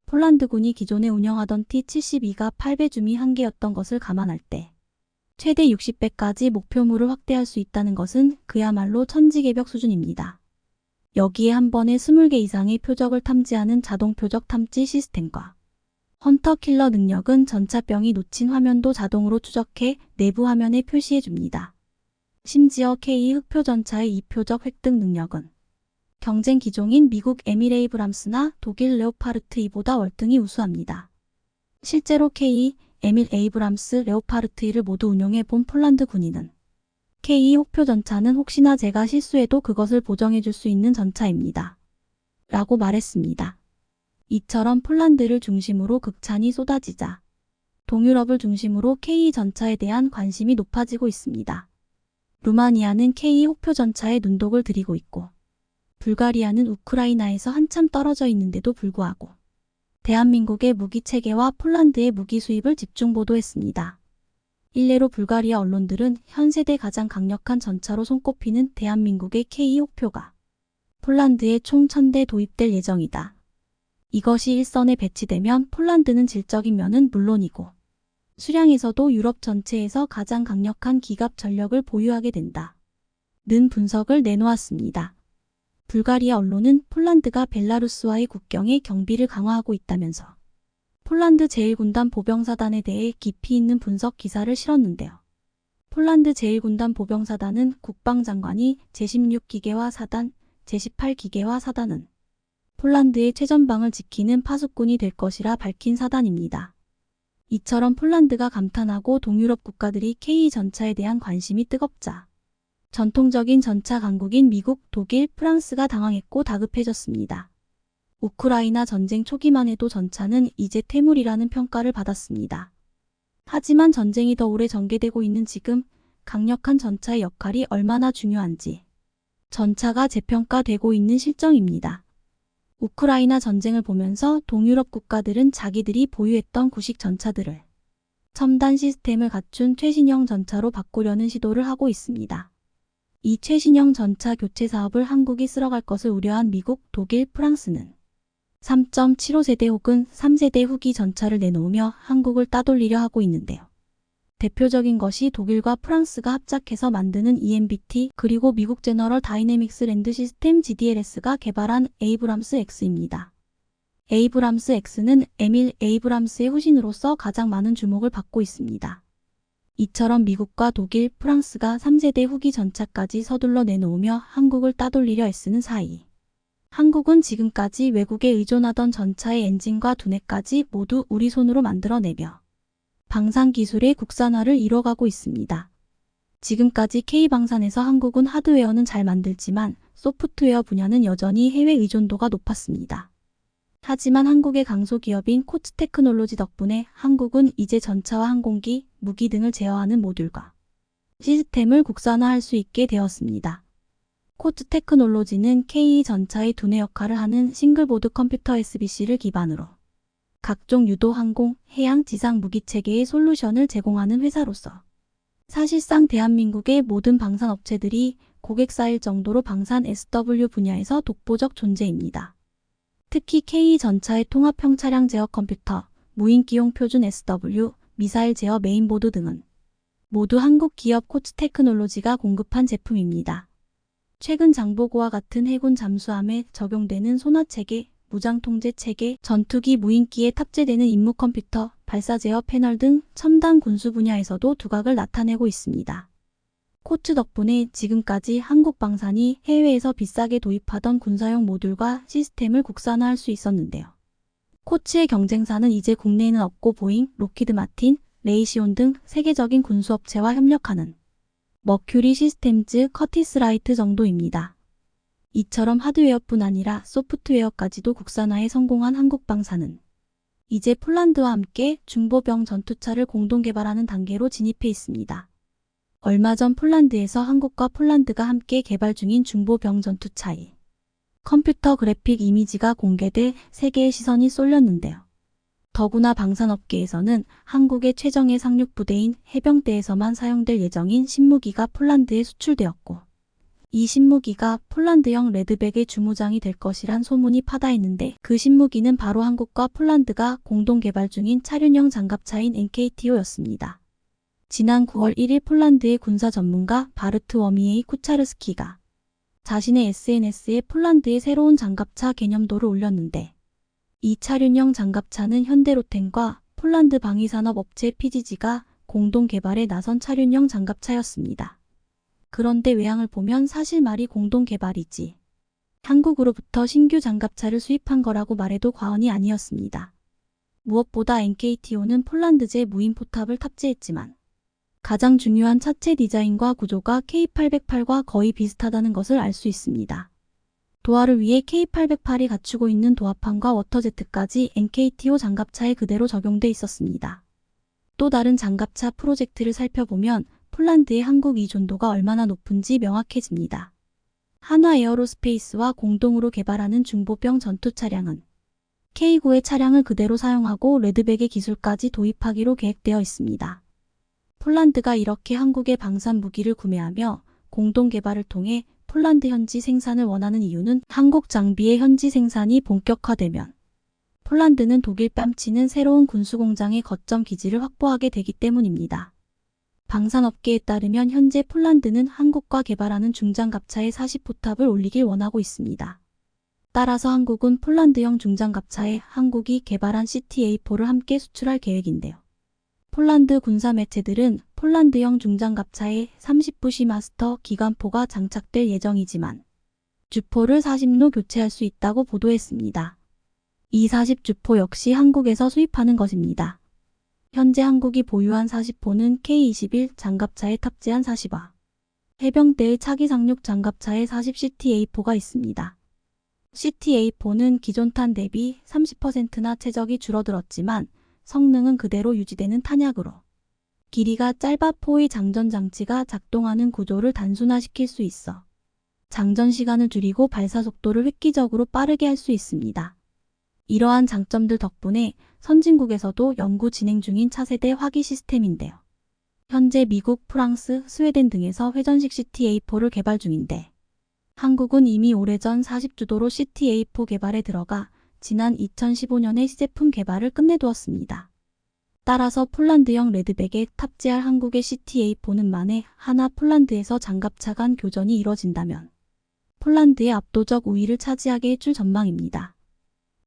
폴란드군이 기존에 운영하던 T-72가 8배 줌이 한계였던 것을 감안할 때 최대 60배까지 목표물을 확대할 수 있다는 것은 그야말로 천지개벽 수준입니다. 여기에 한 번에 20개 이상의 표적을 탐지하는 자동 표적 탐지 시스템과 헌터 킬러 능력은 전차병이 놓친 화면도 자동으로 추적해 내부 화면에 표시해줍니다. 심지어 K2 흑표 전차의 이 표적 획득 능력은 경쟁 기종인 미국 에밀 에이브람스나 독일 레오파르트 2보다 월등히 우수합니다. 실제로 K2, 에밀 에이브람스, 레오파르트 2를 모두 운용해 본 폴란드 군인은 K 혹표 전차는 혹시나 제가 실수해도 그것을 보정해 줄 수 있는 전차입니다. 라고 말했습니다. 이처럼 폴란드를 중심으로 극찬이 쏟아지자 동유럽을 중심으로 K 전차에 대한 관심이 높아지고 있습니다. 루마니아는 K 혹표 전차에 눈독을 들이고 있고 불가리아는 우크라이나에서 한참 떨어져 있는데도 불구하고 대한민국의 무기 체계와 폴란드의 무기 수입을 집중 보도했습니다. 일례로 불가리아 언론들은 현 세대 가장 강력한 전차로 손꼽히는 대한민국의 K 혹표가 폴란드에 총 1000대 도입될 예정이다. 이것이 일선에 배치되면 폴란드는 질적인 면은 물론이고 수량에서도 유럽 전체에서 가장 강력한 기갑 전력을 보유하게 된다. 는 분석을 내놓았습니다. 불가리아 언론은 폴란드가 벨라루스와의 국경에 경비를 강화하고 있다면서 폴란드 제1군단 보병사단에 대해 깊이 있는 분석 기사를 실었는데요. 폴란드 제1군단 보병사단은 국방장관이 제16기계화 사단, 제18기계화 사단은 폴란드의 최전방을 지키는 파수꾼이 될 것이라 밝힌 사단입니다. 이처럼 폴란드가 감탄하고 동유럽 국가들이 K 전차에 대한 관심이 뜨겁자 전통적인 전차 강국인 미국, 독일, 프랑스가 당황했고 다급해졌습니다. 우크라이나 전쟁 초기만 해도 전차는 이제 퇴물이라는 평가를 받았습니다. 하지만 전쟁이 더 오래 전개되고 있는 지금 강력한 전차의 역할이 얼마나 중요한지 전차가 재평가되고 있는 실정입니다. 우크라이나 전쟁을 보면서 동유럽 국가들은 자기들이 보유했던 구식 전차들을 첨단 시스템을 갖춘 최신형 전차로 바꾸려는 시도를 하고 있습니다. 이 최신형 전차 교체 사업을 한국이 쓸어갈 것을 우려한 미국, 독일, 프랑스는 3.75세대 혹은 3세대 후기 전차를 내놓으며 한국을 따돌리려 하고 있는데요. 대표적인 것이 독일과 프랑스가 합작해서 만드는 EMBT 그리고 미국 제너럴 다이내믹스 랜드 시스템 GDLS가 개발한 에이브람스 X입니다. 에이브람스 X는 에밀 에이브람스의 후신으로서 가장 많은 주목을 받고 있습니다. 이처럼 미국과 독일, 프랑스가 3세대 후기 전차까지 서둘러 내놓으며 한국을 따돌리려 애쓰는 사이 한국은 지금까지 외국에 의존하던 전차의 엔진과 두뇌까지 모두 우리 손으로 만들어내며 방산기술의 국산화를 이뤄가고 있습니다. 지금까지 K방산에서 한국은 하드웨어는 잘 만들지만 소프트웨어 분야는 여전히 해외 의존도가 높았습니다. 하지만 한국의 강소기업인 코츠테크놀로지 덕분에 한국은 이제 전차와 항공기, 무기 등을 제어하는 모듈과 시스템을 국산화할 수 있게 되었습니다. 코츠테크놀로지는 K 전차의 두뇌 역할을 하는 싱글보드 컴퓨터 SBC를 기반으로 각종 유도 항공, 해양, 지상 무기 체계의 솔루션을 제공하는 회사로서 사실상 대한민국의 모든 방산 업체들이 고객 쌓일 정도로 방산 SW 분야에서 독보적 존재입니다. 특히 K 전차의 통합형 차량 제어 컴퓨터, 무인기용 표준 SW, 미사일 제어 메인보드 등은 모두 한국 기업 코츠테크놀로지가 공급한 제품입니다. 최근 장보고와 같은 해군 잠수함에 적용되는 소나체계, 무장통제체계, 전투기 무인기에 탑재되는 임무 컴퓨터, 발사 제어 패널 등 첨단 군수 분야에서도 두각을 나타내고 있습니다. 코츠 덕분에 지금까지 한국 방산이 해외에서 비싸게 도입하던 군사용 모듈과 시스템을 국산화할 수 있었는데요. 코츠의 경쟁사는 이제 국내에는 없고 보잉, 로키드 마틴, 레이시온 등 세계적인 군수업체와 협력하는 머큐리 시스템즈, 커티스라이트 정도입니다. 이처럼 하드웨어뿐 아니라 소프트웨어까지도 국산화에 성공한 한국 방산은 이제 폴란드와 함께 중보병 전투차를 공동 개발하는 단계로 진입해 있습니다. 얼마 전 폴란드에서 한국과 폴란드가 함께 개발 중인 중보병 전투차의 컴퓨터 그래픽 이미지가 공개돼 세계의 시선이 쏠렸는데요. 더구나 방산업계에서는 한국의 최정예 상륙부대인 해병대에서만 사용될 예정인 신무기가 폴란드에 수출되었고 이 신무기가 폴란드형 레드백의 주무장이 될 것이란 소문이 파다했는데 그 신무기는 바로 한국과 폴란드가 공동 개발 중인 차륜형 장갑차인 NKTO였습니다. 지난 9월 1일 폴란드의 군사 전문가 바르트 워미에이 쿠차르스키가 자신의 SNS에 폴란드의 새로운 장갑차 개념도를 올렸는데 이 차륜형 장갑차는 현대로템과 폴란드 방위산업 업체 PGG가 공동 개발에 나선 차륜형 장갑차였습니다. 그런데 외양을 보면 사실 말이 공동 개발이지 한국으로부터 신규 장갑차를 수입한 거라고 말해도 과언이 아니었습니다. 무엇보다 NKTO는 폴란드제 무인 포탑을 탑재했지만 가장 중요한 차체 디자인과 구조가 K808과 거의 비슷하다는 것을 알 수 있습니다. 도하를 위해 K808이 갖추고 있는 도하판과 워터제트까지 NKTO 장갑차에 그대로 적용돼 있었습니다. 또 다른 장갑차 프로젝트를 살펴보면 폴란드의 한국 의존도가 얼마나 높은지 명확해집니다. 한화 에어로스페이스와 공동으로 개발하는 중보병 전투 차량은 K9의 차량을 그대로 사용하고 레드백의 기술까지 도입하기로 계획되어 있습니다. 폴란드가 이렇게 한국의 방산 무기를 구매하며 공동 개발을 통해 폴란드 현지 생산을 원하는 이유는 한국 장비의 현지 생산이 본격화되면 폴란드는 독일 뺨치는 새로운 군수공장의 거점 기지를 확보하게 되기 때문입니다. 방산업계에 따르면 현재 폴란드는 한국과 개발하는 중장갑차의 40포탑을 올리길 원하고 있습니다. 따라서 한국은 폴란드형 중장갑차에 한국이 개발한 CTA4를 함께 수출할 계획인데요. 폴란드 군사 매체들은 폴란드형 중장갑차에 30부시 마스터 기관포가 장착될 예정이지만 주포를 40로 교체할 수 있다고 보도했습니다. 이 40주포 역시 한국에서 수입하는 것입니다. 현재 한국이 보유한 40포는 K21 장갑차에 탑재한 40화, 해병대의 차기 상륙 장갑차에 40 CTA4가 있습니다. CTA4는 기존 탄 대비 30%나 최적이 줄어들었지만 성능은 그대로 유지되는 탄약으로 길이가 짧아 포의 장전 장치가 작동하는 구조를 단순화시킬 수 있어 장전 시간을 줄이고 발사 속도를 획기적으로 빠르게 할 수 있습니다. 이러한 장점들 덕분에 선진국에서도 연구 진행 중인 차세대 화기 시스템인데요. 현재 미국, 프랑스, 스웨덴 등에서 회전식 CTA4를 개발 중인데 한국은 이미 오래전 40주도로 CTA4 개발에 들어가 지난 2015년에 시제품 개발을 끝내두었습니다. 따라서 폴란드형 레드백에 탑재할 한국의 CTA4는 만에 하나 폴란드에서 장갑차 간 교전이 이뤄진다면 폴란드의 압도적 우위를 차지하게 해줄 전망입니다.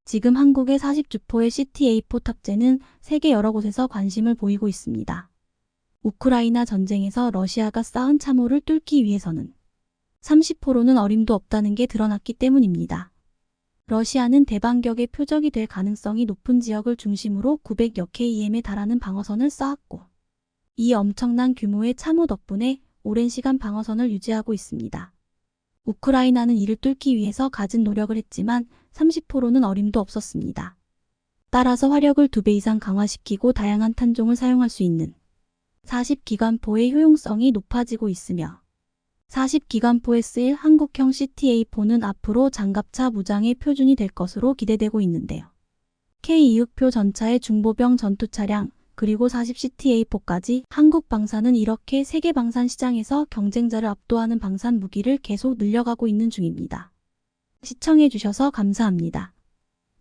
지금 한국의 40주포의 CTA4 탑재는 세계 여러 곳에서 관심을 보이고 있습니다. 우크라이나 전쟁에서 러시아가 쌓은 참호를 뚫기 위해서는 30포로는 어림도 없다는 게 드러났기 때문입니다. 러시아는 대반격의 표적이 될 가능성이 높은 지역을 중심으로 900여 km에 달하는 방어선을 쌓았고 이 엄청난 규모의 참호 덕분에 오랜 시간 방어선을 유지하고 있습니다. 우크라이나는 이를 뚫기 위해서 갖은 노력을 했지만 30포로는 어림도 없었습니다. 따라서 화력을 2배 이상 강화시키고 다양한 탄종을 사용할 수 있는 40기관포의 효용성이 높아지고 있으며 40기관포에 쓰일 한국형 CTA4는 앞으로 장갑차 무장의 표준이 될 것으로 기대되고 있는데요. K26표 전차의 중보병 전투차량 그리고 40CTA4까지 한국 방산은 이렇게 세계 방산 시장에서 경쟁자를 압도하는 방산 무기를 계속 늘려가고 있는 중입니다. 시청해주셔서 감사합니다.